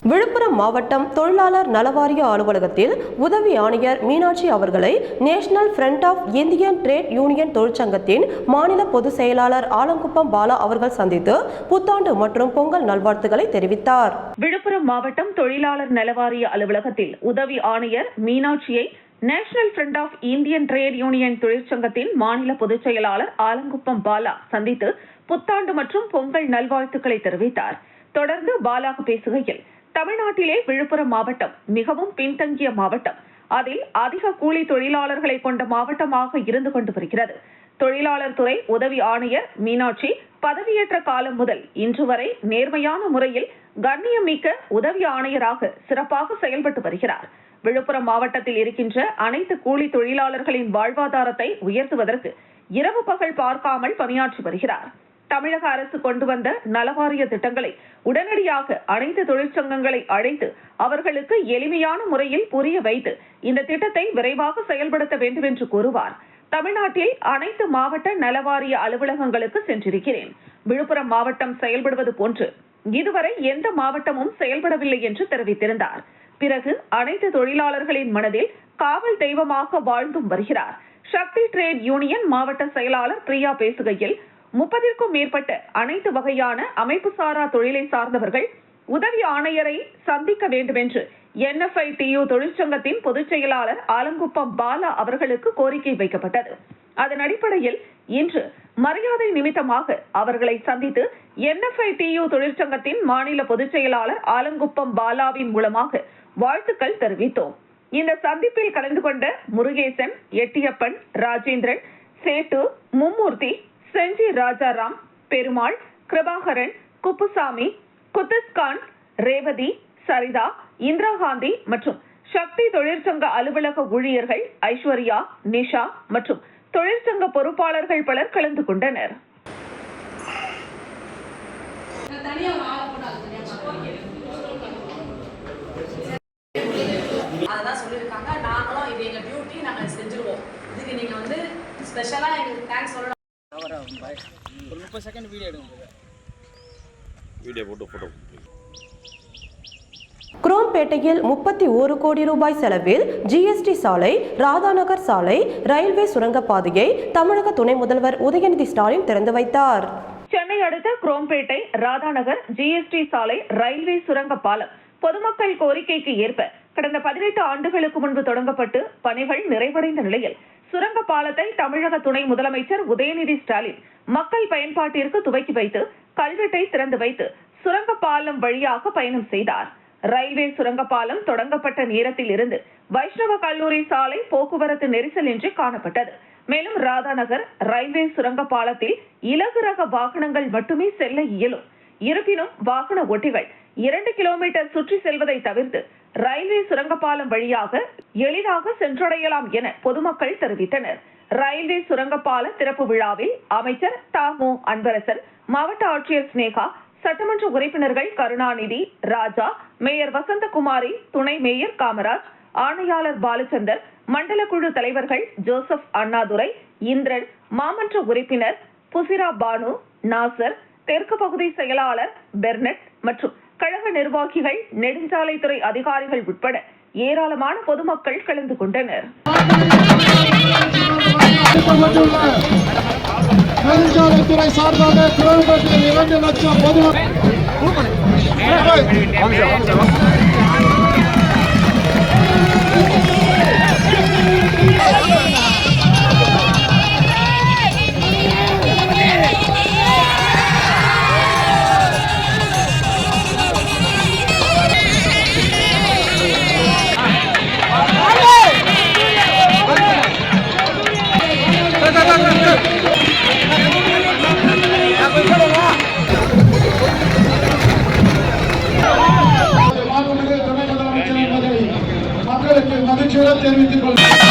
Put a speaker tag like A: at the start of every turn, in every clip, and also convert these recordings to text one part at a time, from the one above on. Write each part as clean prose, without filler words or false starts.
A: விழுப்புரம் மாவட்டம் தொழிலாளர் நலவாரிய அலுவலகத்தில் உதவி ஆணையர் மீனாட்சி அவர்களை national front of Indian trade union தொழிற்சங்கத்தின் மாநில பொதுச் செயலாளர் ஆலங்குப்பம் பாலா அவர்கள் சந்தித்து புத்தாண்டு மற்றும் பொங்கல் நல்வாழ்த்துக்களை தெரிவித்தார்.
B: விழுப்புரம் மாவட்டம் தொழிலாளர் நலவாரிய அலுவலகத்தில் உதவி ஆணையர் மீனாட்சியை national front of Indian trade union தொழிற்சங்கத்தின் மாநில பொதுச் செயலாளர் ஆலங்குப்பம் பாலா சந்தித்து புத்தாண்டு மற்றும் பொங்கல் நல்வாழ்த்துக்களை தெரிவித்தார். தொடர்ந்து பாலா பேசுகையில், தமிழ்நாட்டிலே விழுப்புரம் மாவட்டம் மிகவும் பின்தங்கிய மாவட்டம். அதில் அதிக கூலி தொழிலாளர்களை கொண்ட மாவட்டமாக இருந்து கொண்டு வருகிறது. தொழிலாளர் துறை உதவி ஆணையர் மீனாட்சி பதவியேற்ற காலம் முதல் இன்று வரை நேர்மையான முறையில் கண்ணியமிக்க உதவி ஆணையராக சிறப்பாக செயல்பட்டு வருகிறார். விழுப்புரம் மாவட்டத்தில் இருக்கின்ற அனைத்து கூலி தொழிலாளர்களின் வாழ்வாதாரத்தை உயர்த்துவதற்கு இரவு பகல் பார்க்காமல் பணியாற்றி வருகிறார். தமிழக அரசு கொண்டு வந்த நலவாரிய திட்டங்களை உடனடியாக அனைத்து தொழிற்சங்கங்களை அழைத்து அவர்களுக்கு எளிமையான முறையில் புரிய வைத்து இந்த திட்டத்தை விரைவாக செயல்படுத்த வேண்டும் என்று கூறுவார். தமிழ்நாட்டில் அனைத்து மாவட்ட நலவாரிய அலுவலகங்களுக்கு சென்றிருக்கிறேன். விழுப்புரம் மாவட்டம் செயல்படுவது போன்று இதுவரை எந்த மாவட்டமும் செயல்படவில்லை என்று தெரிவித்திருந்தார். பிறகு அனைத்து தொழிலாளர்களின் மனதில் காவல் தெய்வமாக வாழ்ந்தும் வருகிறார். சக்தி ட்ரேட் யூனியன் மாவட்ட செயலாளர் பிரியா பேசுகையில், 30க்கும் மேற்பட்ட அனைத்து வகையான அமைப்பு சாரா தொழிலை சார்ந்தவர்கள் உதவி ஆணையரை சந்திக்க வேண்டும் என்று NFITU தொழிற்சங்கத்தின் பொதுச் செயலாளர் ஆலங்குப்பம் பாலா அவர்களுக்கு கோரிக்கை வைக்கப்பட்டது. அதன் அடிப்படையில் இன்று மரியாதை நிமித்தமாக அவர்களை சந்தித்து NFITU தொழிற்சங்கத்தின் மாநில பொதுச் செயலாளர் ஆலங்குப்பம் பாலாவின் மூலமாக வாழ்த்துக்கள் தெரிவித்தோம். இந்த சந்திப்பில் கலந்து கொண்ட முருகேசன், எட்டியப்பன், ராஜேந்திரன், சேட்டு, மும்மூர்த்தி, செஞ்சி ராஜாராம், பெருமாள், கிருபாகரன், குப்புசாமி, குத்துஸ்கான், ரேவதி, சரிதா, இந்திரா காந்தி மற்றும் சக்தி தொழிற்சங்க அலுவலக ஊழியர்கள் ஐஸ்வர்யா, நிஷா மற்றும் தொழிற்சங்க பொறுப்பாளர்கள் பலர் கலந்து கொண்டனர்.
C: அதான் சொல்லியிருக்காங்க. நாங்களும் இது எங்க டியூட்டி, நாங்க செஞ்சிருவோம். இதுக்கு நீங்க வந்து ஸ்பெஷலா எங்களுக்கு தேங்க்ஸ் சொல்லணும்.
D: ஒரு 30 செகண்ட் வீடியோ எடுங்க.
E: Video photo.
A: குரோம்பேட்டையில் 31 கோடி ரூபாய் செலவில் GST சாலை, ராதாநகர் சாலை, ரயில்வே சுரங்கப்பாதையை தமிழக துணை முதல்வர் உதயநிதி ஸ்டாலின் திறந்து வைத்தார்.
B: சென்னை அடுத்த குரோம்பேட்டை ராதாநகர் GST சாலை, ரயில்வே சுரங்க பாலம் பொதுமக்கள் கோரிக்கைக்கு ஏற்ப கடந்த 18 ஆண்டுகளுக்கு முன்பு தொடங்கப்பட்டு பணிகள் நிறைவடைந்த நிலையில் சுரங்க பாலத்தை தமிழக துணை முதலமைச்சர் உதயநிதி ஸ்டாலின் மக்கள் பயன்பாட்டிற்கு துவக்கி வைத்து கல்வெட்டை திறந்து வைத்து சுரங்க பாலம் வழியாக பயணம் செய்தார். ரயில்வே சுரங்க பாலம் தொடங்கப்பட்ட நேரத்தில் இருந்து வைஷ்ணவ கல்லூரி சாலை போக்குவரத்து நெரிசலின்றி காணப்பட்டது. மேலும் ராதாநகர் ரயில்வே சுரங்க பாலத்தில் இலகு ரக வாகனங்கள் மட்டுமே செல்ல இயலும். இருப்பினும் வாகன ஓட்டிகள் 2 கிலோமீட்டர் சுற்றி செல்வதை தவிர்த்து ரயில்வே சுரங்கப்பாலம் வழியாக எளிதாக சென்றடையலாம் என பொதுமக்கள் தெரிவித்தனர். ரயில்வே சுரங்கப்பால திறப்பு விழாவில் அமைச்சர் தாமு அன்பரசன், மாவட்ட ஆட்சியர் ஸ்னேகா, சட்டமன்ற உறுப்பினர்கள் கருணாநிதி, ராஜா, மேயர் வசந்தகுமாரி, துணை மேயர் காமராஜ், ஆணையாளர் பாலச்சந்தர், மண்டல குழு தலைவர்கள் ஜோசப் அண்ணாதுரை, இந்திரன், மாமன்ற உறுப்பினர் புசிரா பானு, நாசர், தெற்கு பகுதி செயலாளர் பெர்னட் மற்றும் கழக நிர்வாகிகள், நெடுஞ்சாலைத்துறை அதிகாரிகள் உட்பட ஏராளமான பொதுமக்கள் கலந்து கொண்டனர்.
F: நெடுஞ்சாலைத்துறை சார்பாக 2 லட்சம் பொதுமக்கள் மக்களுக்கு மகிழ்ச்சியுடன் தெரிவித்துக் கொள்கிறேன்.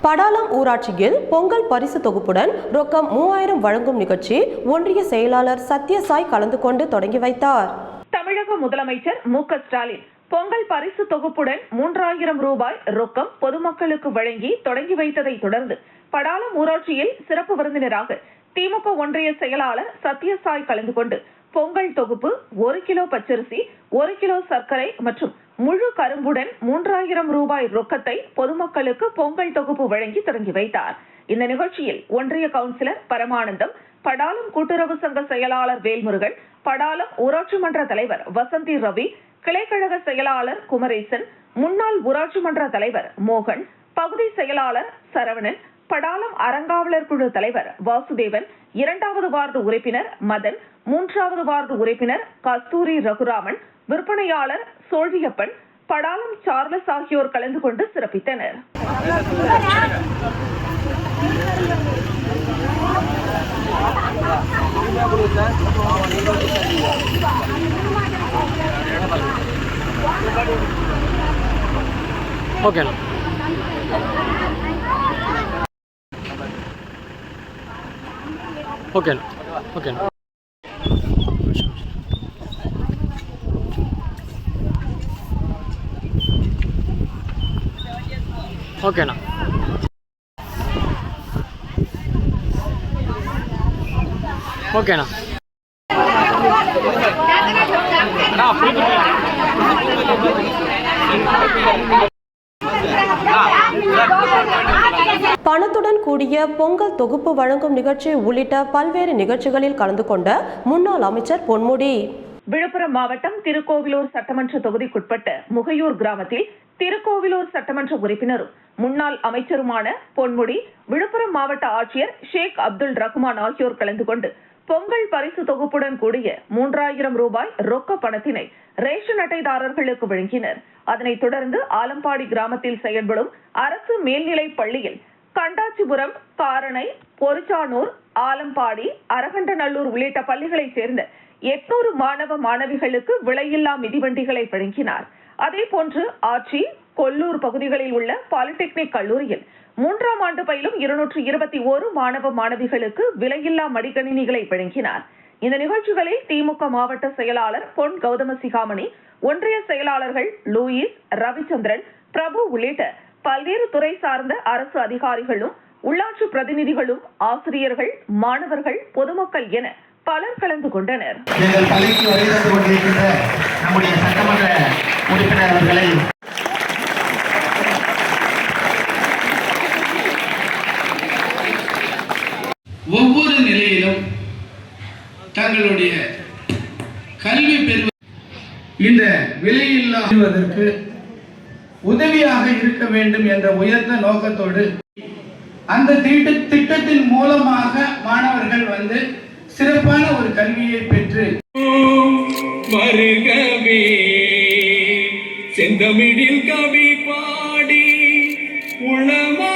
A: படாலம் ஊராட்சியில் பொங்கல் பரிசு தொகுப்புடன் ரொக்கம் 3000 வழங்கும் நிகழ்ச்சி ஒன்றிய செயலாளர் சத்யசாய் கலந்து கொண்டு தொடங்கி வைத்தார்.
B: தமிழக முதலமைச்சர் மு.க. ஸ்டாலின் பொங்கல் பரிசு தொகுப்புடன் 3000 ரூபாய் ரொக்கம் பொதுமக்களுக்கு வழங்கி தொடங்கி வைத்ததை தொடர்ந்து படாலம் ஊராட்சியில் சிறப்பு விருந்தினராக திமுக ஒன்றிய செயலாளர் சத்யசாய் கலந்து கொண்டு பொங்கல் தொகுப்பு 1 கிலோ பச்சரிசி 1 கிலோ சர்க்கரை மற்றும் முழு கரும்புடன் 3000 ரூபாய் ரொக்கத்தை பொதுமக்களுக்கு பொங்கல் தொகுப்பு வழங்கி தொடங்கி வைத்தார். இந்த நிகழ்ச்சியில் ஒன்றிய கவுன்சிலர் பரமானந்தம், படாலம் கூட்டுறவு சங்க செயலாளர் வேல்முருகன், படாலம் ஊராட்சி மன்ற தலைவர் வசந்தி ரவி, கிளைக்கழக செயலாளர் குமரேசன், முன்னாள் ஊராட்சி மன்ற தலைவர் மோகன், பகுதி செயலாளர் சரவணன், படாலம் அறங்காவலர் குழு தலைவர் வாசுதேவன், 2வது வார்டு உறுப்பினர் மதன், 3வது வார்டு உறுப்பினர் கஸ்தூரி ரகுராமன், விற்பனையாளர் சோழியப்பன், படாலம் சார்லஸ் ஆகியோர் கலந்து கொண்டு சிறப்பித்தனர்.
D: ஓகே ஓகே ஓகே ஓகேண்ணா. ஓகேண்ணா.
A: பணத்துடன் கூடிய பொங்கல் தொகுப்பு வழங்கும் நிகழ்ச்சி உள்ளிட்ட பல்வேறு நிகழ்ச்சிகளில் கலந்து கொண்ட முன்னாள் அமைச்சர் பொன்முடி.
B: விழுப்புரம் மாவட்டம் திருக்கோவிலூர் சட்டமன்ற தொகுதிக்குட்பட்ட முகையூர் கிராமத்தில் திருக்கோவிலூர் சட்டமன்ற உறுப்பினரும் முன்னாள் அமைச்சருமான பொன்முடி, விழுப்புரம் மாவட்ட ஆட்சியர் ஷேக் அப்துல் ரஹ்மான் ஆகியோர் கலந்து கொண்டு பொங்கல் பரிசு தொகுப்புடன் கூடிய 3000 ரூபாய் ரொக்க பணத்தினை ரேஷன் அட்டைதாரர்களுக்கு வழங்கினர். அதனைத் தொடர்ந்து ஆலம்பாடி கிராமத்தில் செயல்படும் அரசு மேல்நிலைப் பள்ளியில் கண்டாச்சிபுரம், காரணை, பொருச்சானூர், ஆலம்பாடி, அரகண்டநல்லூர் உள்ளிட்ட பள்ளிகளைச் சேர்ந்த 800 மாணவ மாணவிகளுக்கு விலையில்லா மிதிவண்டிகளை வழங்கினார். அதேபோன்று ஆட்சி, கொல்லூர் பகுதிகளில் உள்ள பாலிடெக்னிக் கல்லூரியில் 3ஆம் ஆண்டு பயிலும் 221 மாணவ மாணவிகளுக்கு விலையில்லா மடிக்கணினிகளை வழங்கினார். இந்த நிகழ்ச்சிகளில் திமுக மாவட்ட செயலாளர் பொன் கௌதம சிகாமணி, ஒன்றிய செயலாளர்கள் லூயிஸ், ரவிச்சந்திரன், பிரபு உள்ளிட்ட பல்வேறு துறை சார்ந்த அரசு அதிகாரிகளும், உள்ளாட்சி பிரதிநிதிகளும், ஆசிரியர்கள், மாணவர்கள், பொதுமக்கள் என பலர் கலந்து கொண்டனர்.
G: எங்கள் பள்ளிக்கு வருகை தந்து கொண்டிருக்கின்ற நம்முடைய சட்டமன்ற உறுப்பினர் அவர்களை
H: ஒவ்வொரு நிலையிலும் தங்களுடைய கல்வி பெறுவது இந்த விலையில்லாததற்கு உதவியாக இருக்க வேண்டும் என்ற உயர்ந்த நோக்கத்தோடு அந்த திட்டத்தின் மூலமாக மாணவர்கள் வந்து சிறப்பான ஒரு கல்வியை பெற்று வருகவே செந்தமிழில் கவி பாடி உளமா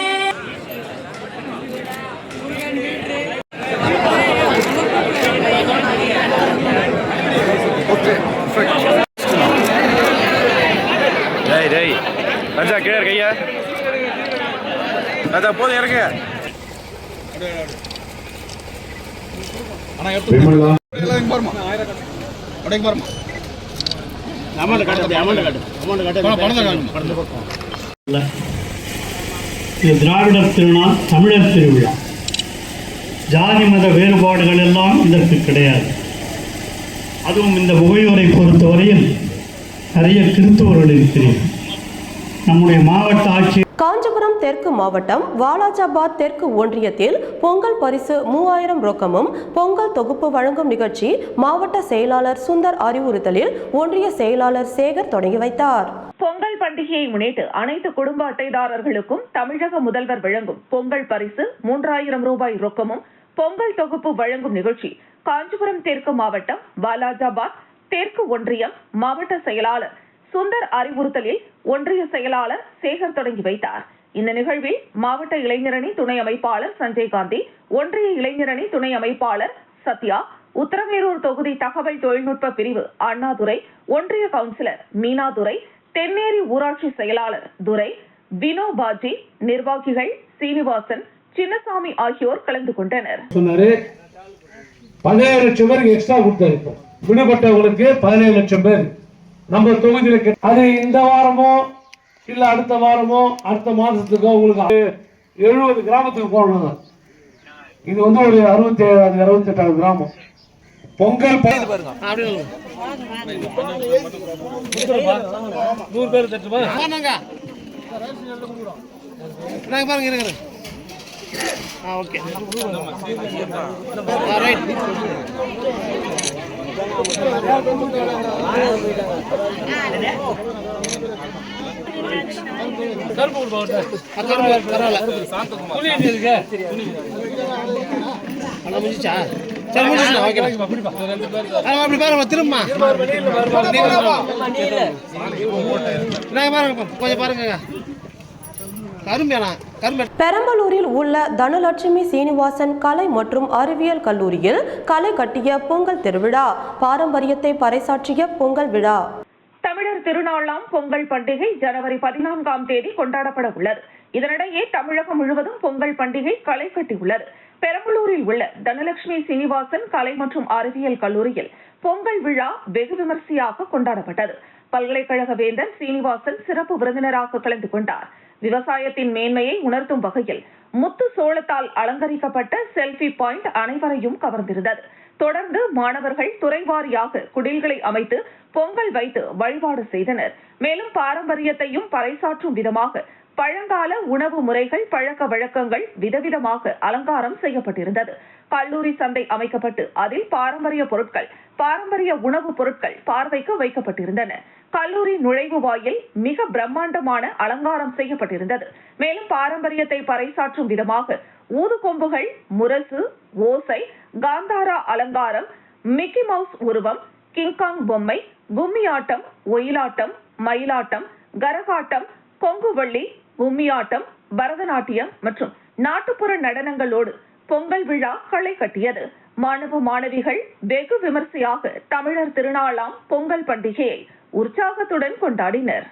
E: ராஜா கீழே இருக்கையா ராஜா போதும் இறங்க.
I: இது திராவிடர் திருநாள், தமிழர் திருவிழா. ஜாதி மத வேறுபாடுகள் எல்லாம் இதற்கு கிடையாது. அதுவும் இந்த முகையூரை பொறுத்தவரையில் நிறைய கிறிஸ்தவர்கள் இருக்கிறீர்கள். நம்முடைய மாவட்ட ஆட்சி
A: காஞ்சிபுரம் தெற்கு மாவட்டம் வாலாஜாபாத் தெற்கு ஒன்றியத்தில் பொங்கல் பரிசு 3000 ரொக்கமும் பொங்கல் தொகுப்பு வழங்கும் நிகழ்ச்சி மாவட்ட செயலாளர் சுந்தர் அறிவுறுத்தலில் ஒன்றிய செயலாளர் சேகர் தொடங்கி வைத்தார்.
B: பொங்கல் பண்டிகையை முன்னிட்டு அனைத்து குடும்ப அட்டைதாரர்களுக்கும் தமிழக முதல்வர் வழங்கும் பொங்கல் பரிசு 3000 ரூபாய் ரொக்கமும் பொங்கல் தொகுப்பு வழங்கும் நிகழ்ச்சி காஞ்சிபுரம் தெற்கு மாவட்டம் வாலாஜாபாத் தெற்கு ஒன்றியம் மாவட்ட செயலாளர் சுந்தர் அறிவுறுத்தலில் ஒன்றிய செயலாளர் சேகர் தொடங்கி வைத்தார். இந்த நிகழ்வில் மாவட்ட இளைஞரணி துணை அமைப்பாளர் சஞ்சய் காந்தி, ஒன்றிய இளைஞரணி துணை அமைப்பாளர் சத்யா, உத்தரமேரூர் தொகுதி தகவல் தொழில்நுட்ப பிரிவு அண்ணாதுரை, ஒன்றிய கவுன்சிலர் மீனாதுரை, தென்னேரி ஊராட்சி செயலாளர் துரை, வினோ பாஜி, நிர்வாகிகள் சீனிவாசன், சின்னசாமி ஆகியோர் கலந்து கொண்டனர்.
F: 17 லட்சம் பேருக்கு எக்ஸ்ட்ரா கொடுத்திருக்கோம். விடுபட்டவங்களுக்கு 17 லட்சம் பேர் நம்ம தொகுதியில் அது இந்த வாரமோ இல்ல அடுத்த வாரமோ அடுத்த மாதத்துக்கோ உங்களுக்கு 70 கிராமத்துக்கு போகணும். இது வந்து ஒரு 67 68 கிராமம். பொங்கல்
D: 100 பேர் தட்டுமா பாருங்க இருக்கிறேன். Okay right. கருப்பு பரவாயில்ல இருக்கு முடிச்சா சரி முடிச்சு ஓகே அப்படி பாருங்க திரும்ப பாருங்க கொஞ்சம் பாருங்க.
A: பெரம்பலூரில் உள்ள தனலட்சுமி சீனிவாசன் கலை மற்றும் அறிவியல் கல்லூரியில் கலை கட்டிய பொங்கல் திருவிழா, பாரம்பரியத்தை பறைசாற்றிய பொங்கல் விழா.
B: தமிழர் திருநாளாம் பொங்கல் பண்டிகை ஜனவரி 14ஆம் தேதி கொண்டாடப்பட உள்ளது. இதனிடையே தமிழகம் முழுவதும் பொங்கல் பண்டிகை களை கட்டியுள்ளது. பெரம்பலூரில் உள்ள தனலட்சுமி சீனிவாசன் கலை மற்றும் அறிவியல் கல்லூரியில் பொங்கல் விழா வெகு விமர்சையாக கொண்டாடப்பட்டது. பல்கலைக்கழக வேந்தர் சீனிவாசன் சிறப்பு விருந்தினராக கலந்து கொண்டார். விவசாயத்தின் மேன்மையை உணர்த்தும் வகையில் முத்து சோளத்தால் அலங்கரிக்கப்பட்ட செல்ஃபி பாயிண்ட் அனைவரையும் கவர்ந்திருந்தது. தொடர்ந்து மாணவர்கள் துறைவாரியாக குடில்களை அமைத்து பொங்கல் வைத்து வழிபாடு செய்தனர். மேலும் பாரம்பரியத்தையும் பறைசாற்றும் விதமாக பழங்கால உணவு முறைகள், பழக்க வழக்கங்கள் விதவிதமாக அலங்காரம் செய்யப்பட்டிருந்தது. கல்லூரி சந்தை அமைக்கப்பட்டு அதில் பாரம்பரிய பொருட்கள், பாரம்பரிய உணவுப் பொருட்கள் பார்வைக்கு வைக்கப்பட்டிருந்தன. கல்லூரி நுழைவு வாயில் மிக பிரம்மாண்டமான அலங்காரம் செய்யப்பட்டிருந்தது. மேலும் பாரம்பரியத்தை பறைசாற்றும் விதமாக ஊதுகொம்புகள், முரசு, ஓசை, காந்தாரா அலங்காரம், மிக்கி மவுஸ் உருவம், கிங்காங் பொம்மை, கும்மியாட்டம், ஒயிலாட்டம், மயிலாட்டம், கரகாட்டம், கொங்குவள்ளி, கும்மியாட்டம், பரதநாட்டியம் மற்றும் நாட்டுப்புற நடனங்களோடு பொங்கல் விழா களை கட்டியது. மாணவ மாணவிகள் வெகு விமர்சையாக தமிழர் திருநாளாம் பொங்கல் பண்டிகையை உற்சாகத்துடன் கொண்டாடினர்.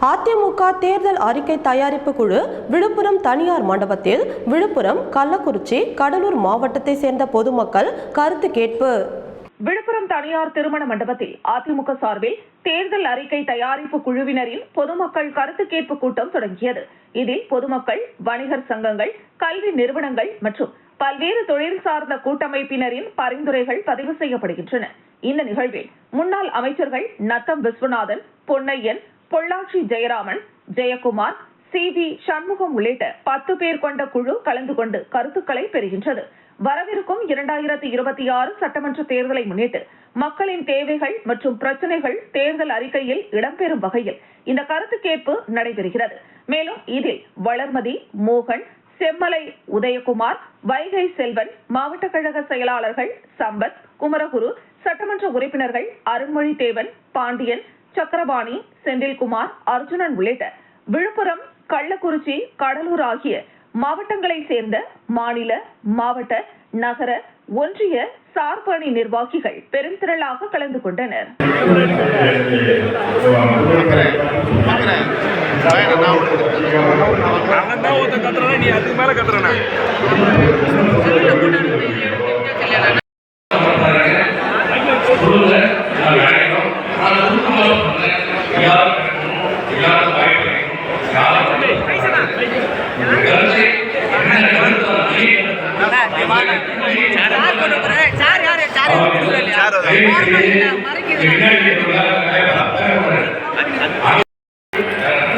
A: அதிமுக தேர்தல் அறிக்கை தயாரிப்பு குழு விழுப்புரம் தனியார் மண்டபத்தில் விழுப்புரம், கள்ளக்குறிச்சி, கடலூர் மாவட்டத்தை சேர்ந்த பொதுமக்கள் கருத்து கேட்பு.
B: விழுப்புரம் தனியார் திருமண மண்டபத்தில் அதிமுக சார்பில் தேர்தல் அறிக்கை தயாரிப்பு குழுவினரின் பொதுமக்கள் கருத்து கேட்பு கூட்டம் தொடங்கியது. இதில் பொதுமக்கள், வணிகர் சங்கங்கள், கல்வி நிறுவனங்கள் மற்றும் பல்வேறு தொழில் சார்ந்த கூட்டமைப்பினரின் பரிந்துரைகள் பதிவு செய்யப்படுகின்றன. இந்த நிகழ்வில் முன்னாள் அமைச்சர்கள் நத்தம் விஸ்வநாதன், பொன்னையன், பொள்ளாச்சி ஜெயராமன், ஜெயக்குமார், சி.வி. சண்முகம் உள்ளிட்ட 10 பேர் கொண்ட குழு கலந்து கொண்டு கருத்துக்களை பெறுகின்றது. வரவிருக்கும் 2026 சட்டமன்ற தேர்தலை முன்னிட்டு மக்களின் தேவைகள் மற்றும் பிரச்சனைகள் தேர்தல் அறிக்கையில் இடம்பெறும் வகையில் இந்த கருத்து கேட்பு நடைபெறுகிறது. மேலும் இதில் வளர்மதி, மோகன், செம்மலை உதயகுமார், வைகை செல்வன், மாவட்ட கழக செயலாளர்கள் சம்பத், குமரகுரு, சட்டமன்ற உறுப்பினர்கள் அருண்மொழி தேவன், பாண்டியன், சக்கரபாணி, செந்தில்குமார், அர்ஜுனன் உள்ளிட்ட விழுப்புரம், கள்ளக்குறிச்சி, கடலூர் ஆகிய மாவட்டங்களை சேர்ந்த மாநில, மாவட்ட, நகர, ஒன்றிய சார்பணி நிர்வாகிகள் பெருந்திரளாக கலந்து கொண்டனர்.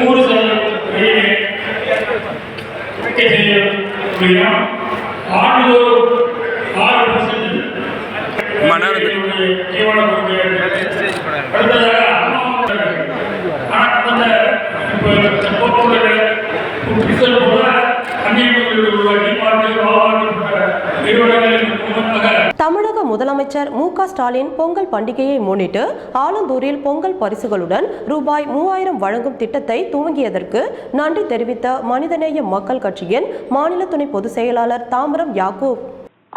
I: ஊர் ஆண்டுதோறும் 6%
A: தமிழக முதலமைச்சர் மு.க. ஸ்டாலின் பொங்கல் பண்டிகையை முன்னிட்டு ஆலந்தூரில் பொங்கல் பரிசுகளுடன் ரூபாய் 3000 வழங்கும் திட்டத்தை துவங்கியதற்கு நன்றி தெரிவித்த மனிதநேய மக்கள் கட்சியின் மாநில துணை பொதுச் செயலாளர் தாம்பரம் யாக்கூப்.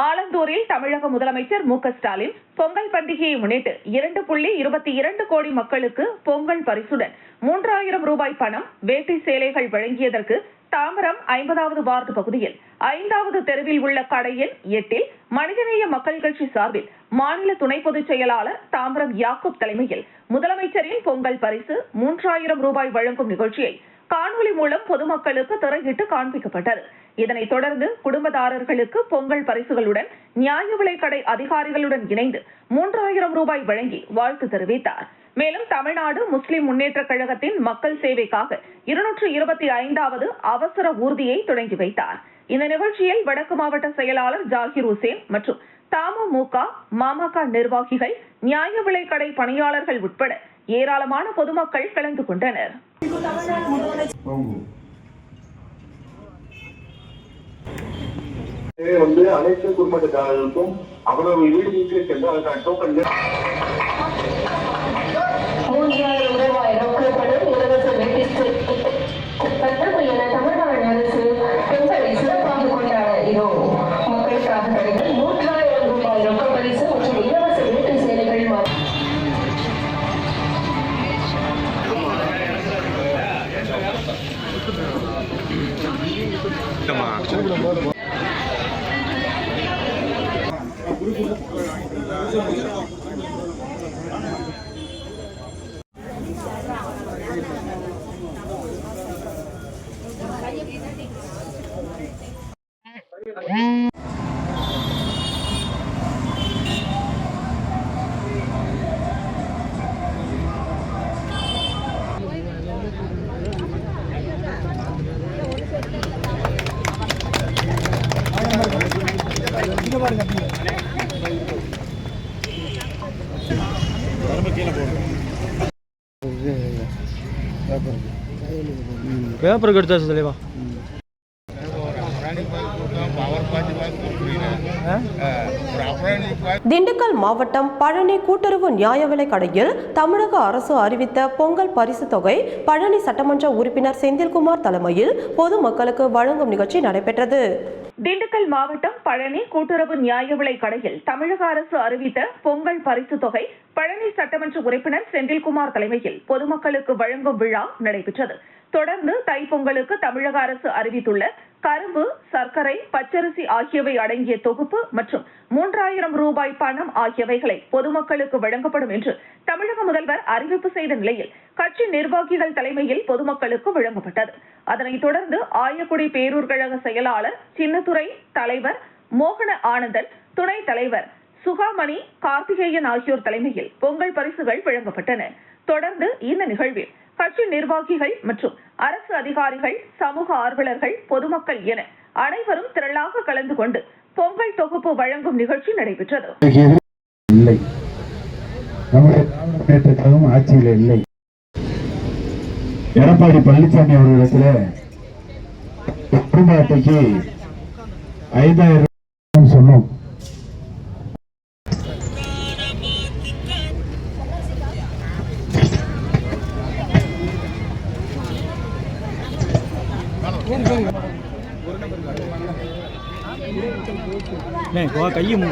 B: ஆலந்தூரில் தமிழக முதலமைச்சர் மு.க. ஸ்டாலின் பொங்கல் பண்டிகையை முன்னிட்டு 2.22 கோடி மக்களுக்கு பொங்கல் பரிசுடன் 3000 ரூபாய் பணம், வேட்டி சேலைகள் வழங்கியதற்கு தாம்பரம் 50வது வார்டு பகுதியில் 5வது தெருவில் உள்ள கடையின் 8 மனிதநேய மக்கள் கட்சி சார்பில் மாநில துணை பொதுச் செயலாளர் தாம்பரம் யாக்கூப் தலைமையில் முதலமைச்சரின் பொங்கல் பரிசு 3000 ரூபாய் வழங்கும் நிகழ்ச்சியை காணொலி மூலம் பொதுமக்களுக்கு திரையிட்டு காண்பிக்கப்பட்டது. இதனைத் தொடர்ந்து குடும்பதாரர்களுக்கு பொங்கல் பரிசுகளுடன் நியாய விலைக்கடை அதிகாரிகளுடன் இணைந்து 3000 ரூபாய் வழங்கி வாழ்த்து தெரிவித்தார். மேலும் தமிழ்நாடு முஸ்லிம் முன்னேற்ற கழகத்தின் மக்கள் சேவைக்காக 225வது அவசர ஊர்தியை தொடங்கி வைத்தார். இந்த நிகழ்ச்சியில் வடக்கு மாவட்ட செயலாளர் ஜாகிர் ஹுசேன் மற்றும் தமுமுக, மாமக நிர்வாகிகள், நியாய விலைக்கடை பணியாளர்கள் உட்பட ஏராளமான பொதுமக்கள் கலந்து கொண்டனர்.
J: அனைத்து குடும்பத்தார்களுக்கும் அவ்வளவு வீடுகளுக்கு சென்று அதற்கான டோக்கன்
K: 3000 ரூபாய் ரொக்கப்படும் இலவச வெட்டிகள் என தமிழ்நாடு அரசு பொங்கலை சிறப்பாக கொண்டாட மக்களுக்காக கிடைக்கும் 3000 ரூபாய் ரொக்க பரிசு மற்றும் இலவச வேட்டி சேலைகள்
D: பேப்பர் எடுத்தாச்சு தலைவா.
A: திண்டுக்கல் மாவட்டம் பழனி கூட்டுறவு நியாய விலைக் கடையில் தமிழக அரசு அறிவித்த பொங்கல் பரிசு தொகை பழனி சட்டமன்ற உறுப்பினர் செந்தில்குமார் தலைமையில் பொதுமக்களுக்கு வழங்கும் நிகழ்ச்சி நடைபெற்றது.
B: திண்டுக்கல் மாவட்டம் பழனி கூட்டுறவு நியாய விலைக் கடையில் தமிழக அரசு அறிவித்த பொங்கல் பரிசு தொகை பழனி சட்டமன்ற உறுப்பினர் செந்தில்குமார் தலைமையில் பொதுமக்களுக்கு வழங்கும் விழா நடைபெற்றது. தொடர்ந்து தைப்பொங்கலுக்கு தமிழக அரசு அறிவித்துள்ள கரும்பு, சர்க்கரை, பச்சரிசி ஆகியவை அடங்கிய தொகுப்பு மற்றும் 3000 ரூபாய் பணம் ஆகியவைகளை பொதுமக்களுக்கு வழங்கப்படும் என்று தமிழக முதல்வர் அறிவிப்பு செய்த நிலையில் கட்சி நிர்வாகிகள் தலைமையில் பொதுமக்களுக்கு வழங்கப்பட்டது. அதனைத் தொடர்ந்து ஆயக்குடி பேரூர் கழக செயலாளர் சின்னத்துறை, தலைவர் மோகன ஆனந்தன், துணைத் தலைவர் சுகாமணி, கார்த்திகேயன் ஆகியோர் தலைமையில் பொங்கல் பரிசுகள் வழங்கப்பட்டன. தொடர்ந்து இந்த நிகழ்வில் கட்சி நிர்வாகிகள் மற்றும் அரசு அதிகாரிகள், சமூக ஆர்வலர்கள், பொதுமக்கள் என அனைவரும் திரளாக கலந்து கொண்டு பொங்கல் தொகுப்பு வழங்கும் நிகழ்ச்சி நடைபெற்றது.
J: ஆட்சியில் இல்லை. எடப்பாடி பழனிசாமி அவர்களிடத்தில் குடும்ப அட்டைக்கு 5000 சொன்னோம்.
D: கையும்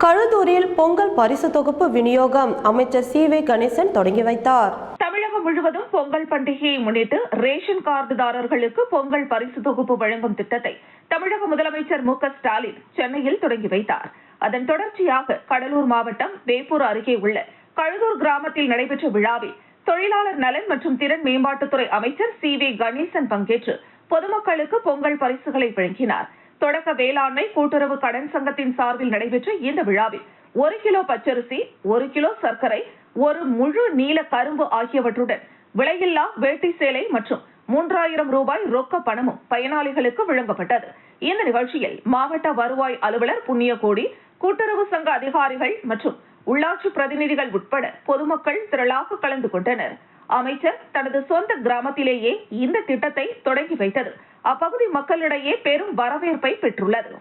A: கழுதூரில் பொங்கல் பரிசு தொகுப்பு விநியோகம் அமைச்சர் சி.வே. கணேசன் தொடங்கி வைத்தார்.
B: தமிழகம் முழுவதும் பொங்கல் பண்டிகையை முன்னிட்டு ரேஷன் கார்டுதாரர்களுக்கு பொங்கல் பரிசு தொகுப்பு வழங்கும் திட்டத்தை தமிழக முதலமைச்சர் மு.க. ஸ்டாலின் சென்னையில் தொடங்கி வைத்தார். அதன் தொடர்ச்சியாக கடலூர் மாவட்டம் வேப்பூர் அருகே உள்ள கழுதூர் கிராமத்தில் நடைபெற்ற விழாவில் தொழிலாளர் நலன் மற்றும் திறன் மேம்பாட்டுத்துறை அமைச்சர் சி.வே. கணேசன் பங்கேற்று பொதுமக்களுக்கு பொங்கல் பரிசுகளை வழங்கினார். தொடக்க வேளாண்மை கூட்டுறவு கடன் சங்கத்தின் சார்பில் நடைபெற்ற இந்த விழாவில் 1 கிலோ பச்சரிசி, 1 கிலோ சர்க்கரை, 1 முழு நீல கரும்பு ஆகியவற்றுடன் விலையில்லா வேட்டி சேலை மற்றும் 3000 ரூபாய் ரொக்க பணமும் பயனாளிகளுக்கு வழங்கப்பட்டது. இந்த நிகழ்ச்சியில் மாவட்ட வருவாய் அலுவலர் புண்ணியகோடி, கூட்டுறவு சங்க அதிகாரிகள் மற்றும் உள்ளாட்சி பிரதிநிதிகள் உட்பட பொதுமக்கள் திரளாக கலந்து கொண்டனர். அமைச்சர் தனது சொந்த கிராமத்திலேயே இந்த திட்டத்தை தொடங்கி வைத்தது அப்பகுதி மக்களிடையே பெரும் வரவேற்பை பெற்றுள்ளது.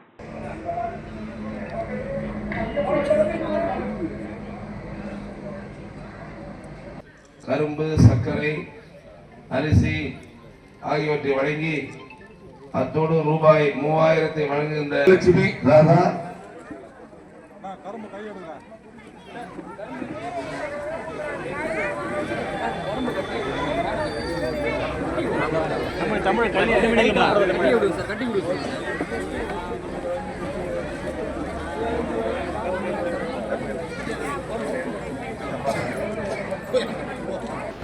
H: கரும்பு, சர்க்கரை, அரிசி ஆகியவற்றை வழங்கி அத்தோடு ரூபாய் 3000 வழங்குகின்ற லட்சுமி ராதா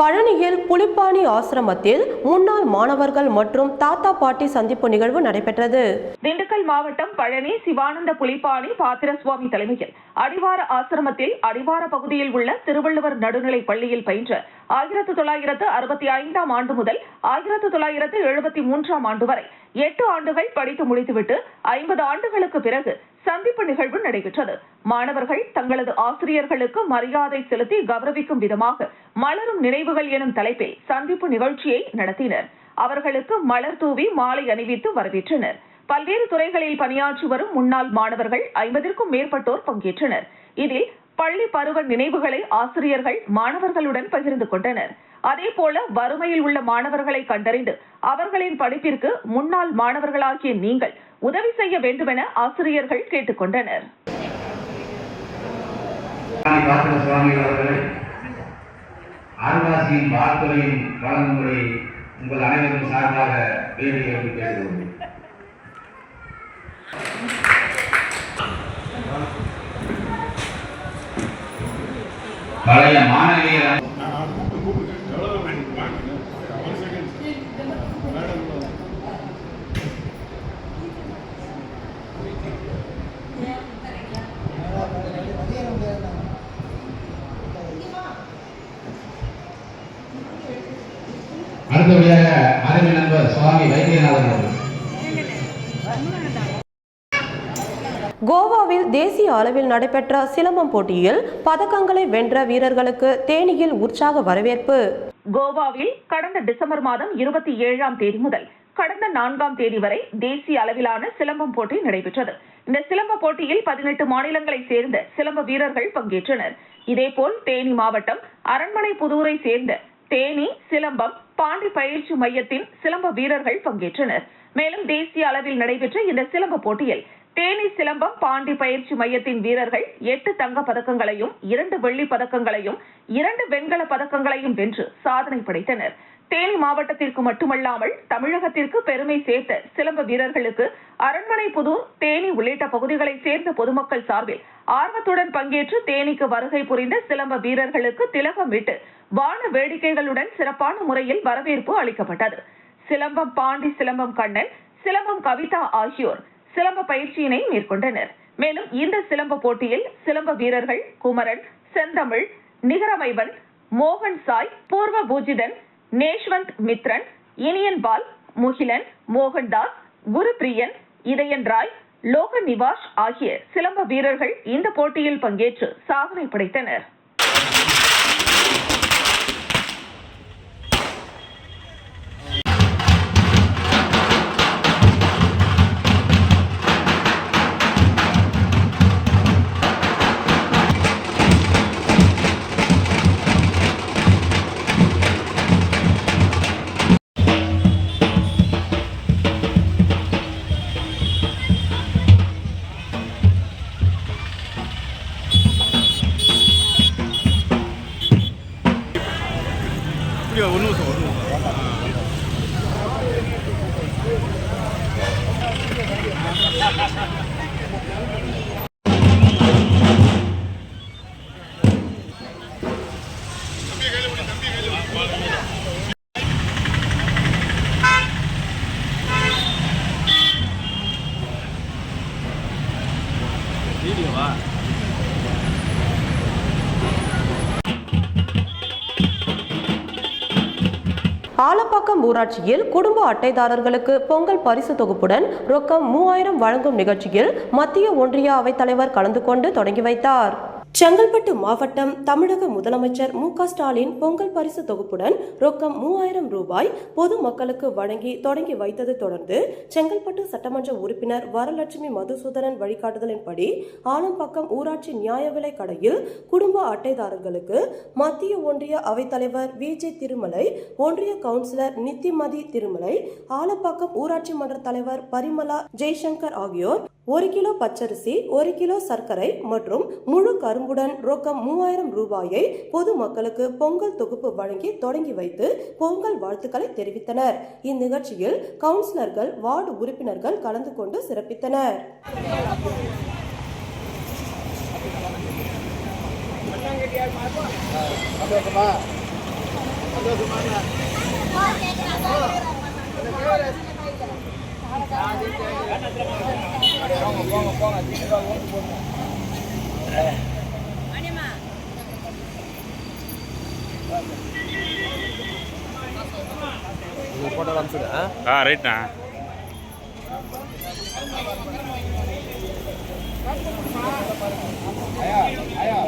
A: பழனியில் புலிப்பாணி ஆசிரமத்தில் முன்னாள் மாணவர்கள் மற்றும் தாத்தா பாட்டி சந்திப்பு நிகழ்வு நடைபெற்றது.
B: திண்டுக்கல் மாவட்டம் பழனி சிவானந்த புலிப்பாணி பாத்திரசுவாமி தலைமையில் அடிவார ஆசிரமத்தில் அடிவார பகுதியில் உள்ள திருவள்ளுவர் நடுநிலை பள்ளியில் பயின்ற 1965ஆம் ஆண்டு முதல் 1973ஆம் ஆண்டு வரை 8 ஆண்டுகள் படித்து முடித்துவிட்டு 50 ஆண்டுகளுக்கு பிறகு சந்திப்பு நிகழ்வு நடைபெற்றது. மாணவர்கள் தங்களது ஆசிரியர்களுக்கு மரியாதை செலுத்தி கௌரவிக்கும் விதமாக மலரும் நினைவுகள் எனும் தலைப்பில் சந்திப்பு நிகழ்ச்சியை நடத்தினர். அவர்களுக்கு மலர் தூவி மாலை அணிவித்து வரவேற்றனர். பல்வேறு துறைகளில் பணியாற்றி வரும் முன்னாள் மாணவர்கள் 50க்கும் மேற்பட்டோர் பங்கேற்றனர். இதில் பள்ளி பருவ நினைவுகளை ஆசிரியர்கள் மாணவர்களுடன் பகிர்ந்து கொண்டனர். அதேபோல வறுமையில் உள்ள மாணவர்களை கண்டறிந்து அவர்களின் படிப்பிற்கு முன்னாள் மாணவர்களாகிய நீங்கள் உதவி செய்ய வேண்டும் என ஆசிரியர்கள் கேட்டுக் கொண்டனர்.
G: ஆர்வாசியின் வாழ்த்துறையின் வழங்குமுறை உங்கள் அனைவரும் சார்பாக வேண்டி கேட்டுக்கொள்கிறேன். பழைய மாணவியர் அடுத்தபடியாக அருமை நண்பர் சுவாமி வைத்தியநாதன் அவர்கள்.
A: கோவாவில் தேசிய அளவில் நடைபெற்ற சிலம்பம் போட்டியில் பதக்கங்களை வென்ற வீரர்களுக்கு தேனியில் உற்சாக வரவேற்பு.
B: கோவாவில் கடந்த டிசம்பர் மாதம் 27ஆம் தேதி முதல் கடந்த 4ஆம் தேதி வரை தேசிய அளவிலான சிலம்பம் போட்டி நடைபெற்றது. இந்த சிலம்ப போட்டியில் 18 மாநிலங்களைச் சேர்ந்த சிலம்ப வீரர்கள் பங்கேற்றனர். இதேபோல் தேனி மாவட்டம் அரண்மனை புதூரை சேர்ந்த தேனி சிலம்பம் பாண்டி பயிற்சி மையத்தின் சிலம்ப வீரர்கள் பங்கேற்றனர். மேலும் தேசிய அளவில் நடைபெற்ற இந்த சிலம்ப போட்டியில் தேனி சிலம்பம் பாண்டி பயிற்சி மையத்தின் வீரர்கள் 8 தங்க பதக்கங்களையும் 2 வெள்ளி பதக்கங்களையும் 2 வெண்கல பதக்கங்களையும் வென்று சாதனை படைத்தனர். தேனி மாவட்டத்திற்கு மட்டுமல்லாமல் தமிழகத்திற்கு பெருமை சேர்த்த சிலம்ப வீரர்களுக்கு அரண்மனை புதூர், தேனி உள்ளிட்ட பகுதிகளைச் சேர்ந்த பொதுமக்கள் சார்பில் ஆர்வத்துடன் பங்கேற்று தேனிக்கு வருகை புரிந்த சிலம்ப வீரர்களுக்கு திலகமிட்டு வான வேடிக்கைகளுடன் சிறப்பான முறையில் வரவேற்பு அளிக்கப்பட்டது. சிலம்பம் பாண்டி, சிலம்பம் கண்ணன், சிலம்பம் கவிதா ஆகியோர் சிலம்ப பயிற்சியினை மேற்கொண்டனர். மேலும் இந்த சிலம்ப போட்டியில் சிலம்ப வீரர்கள் குமரன், செந்தமிழ், நிகரமைவன், மோகன் சாய், பூர்வ பூஜிதன், நேஷ்வந்த் மித்ரன், இனியன் பால், முகிலன், மோகன்தாஸ், குருபிரியன், இதயன் ராய், லோக நிவாஷ் ஆகிய சிலம்ப வீரர்கள் இந்த போட்டியில் பங்கேற்று சாதனை படைத்தனர்.
A: ஆலப்பாக்கம் ஊராட்சியில் குடும்ப அட்டைதாரர்களுக்கு பொங்கல் பரிசு தொகுப்புடன் ரொக்கம் 3000 வழங்கும் நிகழ்ச்சியில் மத்திய ஒன்றிய அவைத்தலைவர் கலந்து கொண்டு தொடங்கி வைத்தார். செங்கல்பட்டு மாவட்டம் தமிழக முதலமைச்சர் மு.க. ஸ்டாலின் பொங்கல் பரிசு தொகுப்புடன் ரொக்கம் 3000 ரூபாய் பொதுமக்களுக்கு வழங்கி தொடங்கி வைத்ததை தொடர்ந்து செங்கல்பட்டு சட்டமன்ற உறுப்பினர் வரலட்சுமி மதுசூதனன் வழிகாட்டுதலின்படி ஆலம்பாக்கம் ஊராட்சி நியாய விலை கடையில் குடும்ப அட்டைதாரர்களுக்கு மத்திய ஒன்றிய அவைத்தலைவர் வி.ஜே. திருமலை, ஒன்றிய கவுன்சிலர் நித்திமதி திருமலை, ஆலப்பாக்கம் ஊராட்சி மன்ற தலைவர் பரிமலா ஜெய்சங்கர் ஆகியோர் 1 கிலோ பச்சரிசி, 1 கிலோ சர்க்கரை மற்றும் முழு கரும்புடன் ரொக்கம் 3000 ரூபாயை பொதுமக்களுக்கு பொங்கல் தொகுப்பு வழங்கி தொடங்கி வைத்து பொங்கல் வாழ்த்துக்களை தெரிவித்தனர். இந்நிகழ்ச்சியில் கவுன்சிலர்கள், வார்டு உறுப்பினர்கள் கலந்து கொண்டு சிறப்பித்தனர்.
E: ரைட்ண்ணா.
H: ஐயா